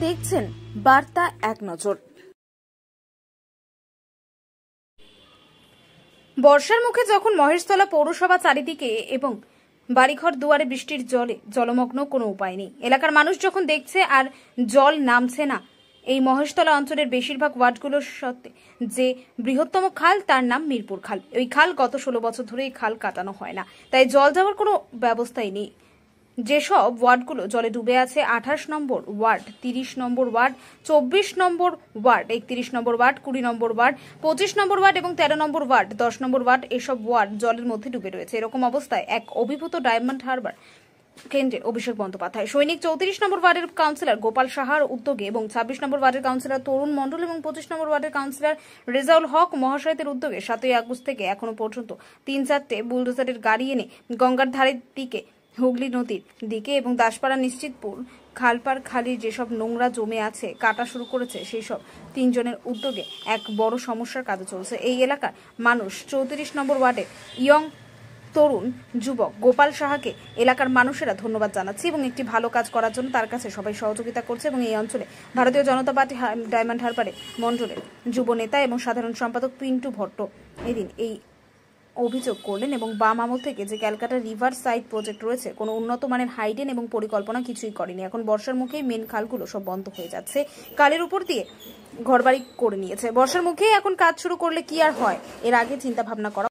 দেখছেন বার্তা এক নজর। বর্ষার মুখে যখন মহেশতলা পৌরসভা চারিদিকে এবং বাড়িঘর দুয়ারে বৃষ্টির জলে জলমগ্ন, কোনো উপায় নেই। এলাকার মানুষ যখন দেখছে আর জল নামছে না, এই মহেশতলা অঞ্চলের বেশিরভাগ ওয়ার্ডগুলোর সাথে যে বৃহত্তম খাল, তার নাম মিরপুর খাল। ওই খাল গত 16 বছর ধরে এই খাল কাটানো হয় না, তাই জল যাওয়ার কোনো ব্যবস্থাই নেই। যেসব ওয়ার্ডগুলো জলে ডুবে আছে, 28 নম্বর ওয়ার্ড, 30 নম্বর ওয়ার্ড, 24 নম্বর ওয়ার্ড, 31 নম্বর ওয়ার্ড, 20 নম্বর ওয়ার্ড, 25 নম্বর ওয়ার্ড এবং 13 নম্বর ওয়ার্ড, 10 নম্বর ওয়ার্ড, এসব ওয়ার্ড জলের মধ্যে ডুবে রয়েছে। এরকম অবস্থায় এক অভিভূত ডায়মন্ড হারবার কেন্দ্রের অভিষেক বন্দ্যোপাধ্যায়, সৈনিক 34 নম্বর ওয়ার্ডের কাউন্সিলর গোপাল সাহার উদ্যোগে এবং 26 নম্বর ওয়ার্ডের কাউন্সিলর তরুণ মণ্ডল এবং 25 নম্বর ওয়ার্ডের কাউন্সিলর রেজাউল হক মহাশয়দের উদ্যোগে 7ই আগস্ট থেকে এখনো পর্যন্ত 3-4টে বুলডোজারের গাড়ি এনে গঙ্গার ধারের দিকে, হুগলি নদীর দিকে এবং দাসপাড়া নিশ্চিতপুর খালপাড় খালি যেসব নোংরা জমে আছে কাটা শুরু করেছে, সেই সব 3 জনের উদ্যোগে এক বড় সমস্যার কাজ চলছে। এই এলাকার মানুষ 34 নম্বর ওয়ার্ডে ইয়ং তরুণ যুবক গোপাল সাহাকে এলাকার মানুষেরা ধন্যবাদ জানাচ্ছে এবং একটি ভালো কাজ করার জন্য তার কাছে সবাই সহযোগিতা করছে। এবং এই অঞ্চলে ভারতীয় জনতা পার্টি ডায়মন্ড হারবারে মণ্ডলের যুব নেতা এবং সাধারণ সম্পাদক পিন্টু ভট্ট এদিন এই অভিযোগ করলেন এবং বাম আমল থেকে যে ক্যালকাটা রিভার সাইড প্রজেক্ট রয়েছে, কোনো উন্নত মানের হাইডেন এবং পরিকল্পনা কিছুই করেনি। এখন বর্ষার মুখেই মেন খালগুলো সব বন্ধ হয়ে যাচ্ছে, কালের উপর দিয়ে ঘরবাড়ি করে নিয়েছে। বর্ষার মুখেই এখন কাজ শুরু করলে কি আর হয়, এর আগে চিন্তা ভাবনা করা